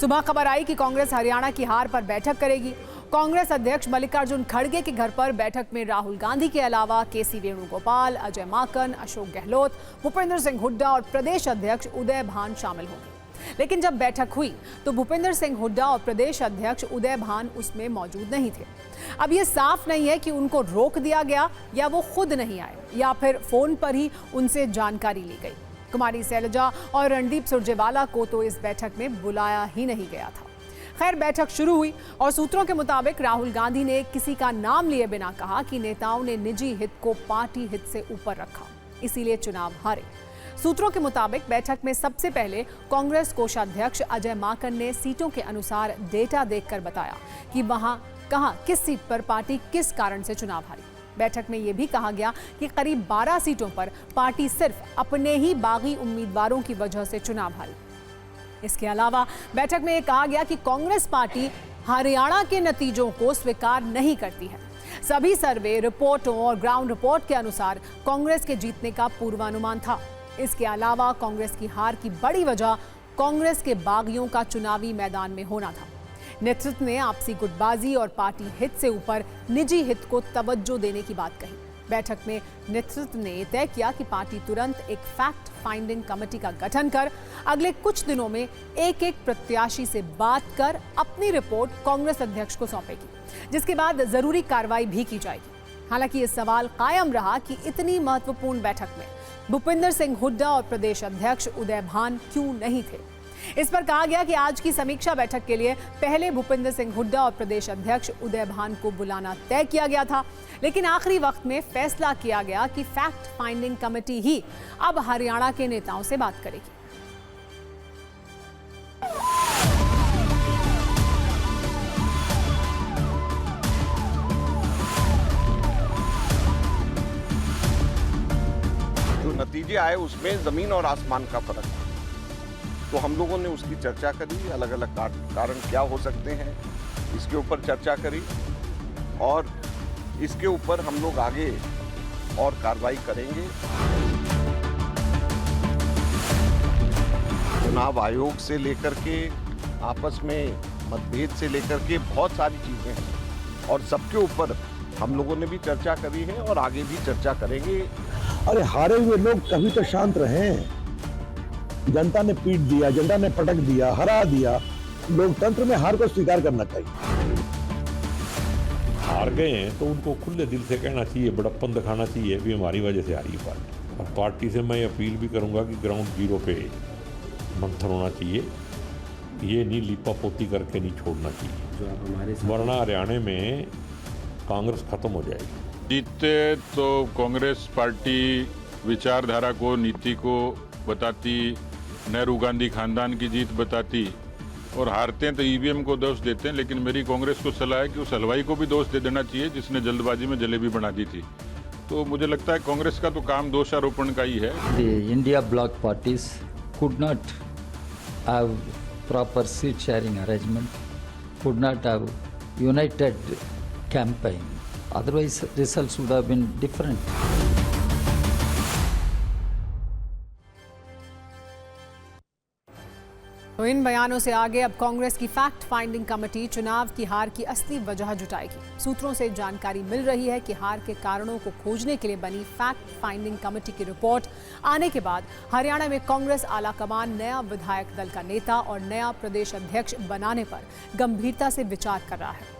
सुबह खबर आई कि कांग्रेस हरियाणा की हार पर बैठक करेगी। कांग्रेस अध्यक्ष मल्लिकार्जुन खड़गे के घर पर बैठक में राहुल गांधी के अलावा केसी वेणुगोपाल, अजय माकन, अशोक गहलोत, भूपेंद्र सिंह हुड्डा और प्रदेश अध्यक्ष उदय भान शामिल होंगे। लेकिन जब बैठक हुई तो भूपेंद्र सिंह हुड्डा और प्रदेश अध्यक्ष उदय भान उसमें मौजूद नहीं थे। अब ये साफ नहीं है कि उनको रोक दिया गया या वो खुद नहीं आए या फिर फोन पर ही उनसे जानकारी ली गई। कुमारी शैलजा और रणदीप सुरजेवाला को तो इस बैठक में बुलाया ही नहीं गया था। खैर, बैठक शुरू हुई और सूत्रों के मुताबिक राहुल गांधी ने किसी का नाम लिए बिना कहा कि नेताओं ने निजी हित को पार्टी हित से ऊपर रखा, इसीलिए चुनाव हारे। सूत्रों के मुताबिक बैठक में सबसे पहले कांग्रेस कोषाध्यक्ष अजय माकन ने सीटों के अनुसार डेटा देखकर बताया कि वहां कहां किस सीट पर पार्टी किस कारण से चुनाव हारी। बैठक में यह भी कहा गया कि करीब 12 सीटों पर पार्टी सिर्फ अपने ही बागी उम्मीदवारों की वजह से चुनाव हारी। इसके अलावा बैठक में यह कहा गया कि कांग्रेस पार्टी हरियाणा के नतीजों को स्वीकार नहीं करती है। सभी सर्वे रिपोर्टों और ग्राउंड रिपोर्ट के अनुसार कांग्रेस के जीतने का पूर्वानुमान था। इसके अलावा कांग्रेस की हार की बड़ी वजह कांग्रेस के बागियों का चुनावी मैदान में होना था। नेतृत्व ने आपसी गुटबाजी और पार्टी हित से ऊपर निजी हित को तवज्जो देने की बात कही। बैठक में नेतृत्व ने तय किया कि पार्टी तुरंत एक फैक्ट फाइंडिंग कमेटी का गठन कर अगले कुछ दिनों में एक एक प्रत्याशी से बात कर अपनी रिपोर्ट कांग्रेस अध्यक्ष को सौंपेगी, जिसके बाद जरूरी कार्रवाई भी की जाएगी। हालांकि ये सवाल कायम रहा कि इतनी महत्वपूर्ण बैठक में भूपेंद्र सिंह हुड्डा और प्रदेश अध्यक्ष उदय भान क्यों नहीं थे। इस पर कहा गया कि आज की समीक्षा बैठक के लिए पहले भूपेंद्र सिंह हुड्डा और प्रदेश अध्यक्ष उदय भान को बुलाना तय किया गया था, लेकिन आखिरी वक्त में फैसला किया गया कि फैक्ट फाइंडिंग कमेटी ही अब हरियाणा के नेताओं से बात करेगी। जो नतीजे आए उसमें जमीन और आसमान का फर्क था, तो हम लोगों ने उसकी चर्चा करी। अलग अलग कारण क्या हो सकते हैं इसके ऊपर चर्चा करी और इसके ऊपर हम लोग आगे और कार्रवाई करेंगे। चुनाव आयोग से लेकर के आपस में मतभेद से लेकर के बहुत सारी चीजें हैं और सबके ऊपर हम लोगों ने भी चर्चा करी है और आगे भी चर्चा करेंगे। अरे हारे हुए लोग कभी तो शांत रहें। जनता ने पीट दिया, जनता ने पटक दिया, हरा दिया। लोकतंत्र में हार को स्वीकार करना चाहिए। हार गए हैं तो उनको खुले दिल से कहना चाहिए, बड़प्पन दिखाना चाहिए भी हमारी वजह से हारी पार्टी। और पार्टी से मैं अपील भी करूंगा कि ग्राउंड जीरो पे मंथन होना चाहिए, ये नहीं लीपापोती करके नहीं छोड़ना चाहिए, वरना हरियाणा में कांग्रेस खत्म हो जाएगी। जीतते तो कांग्रेस पार्टी विचारधारा को, नीति को बताती, नेहरू गांधी खानदान की जीत बताती, और हारते हैं तो ईवीएम को दोष देते हैं। लेकिन मेरी कांग्रेस को सलाह है कि उस हलवाई को भी दोष दे देना चाहिए जिसने जल्दबाजी में जलेबी बना दी थी। तो मुझे लगता है कांग्रेस का तो काम दोषारोपण का ही है। The India bloc parties could not have proper seat sharing arrangement, could not have united campaign. Otherwise, results would have been different. तो इन बयानों से आगे अब कांग्रेस की फैक्ट फाइंडिंग कमेटी चुनाव की हार की असली वजह जुटाएगी। सूत्रों से जानकारी मिल रही है कि हार के कारणों को खोजने के लिए बनी फैक्ट फाइंडिंग कमेटी की रिपोर्ट आने के बाद हरियाणा में कांग्रेस आलाकमान नया विधायक दल का नेता और नया प्रदेश अध्यक्ष बनाने पर गंभीरता से विचार कर रहा है।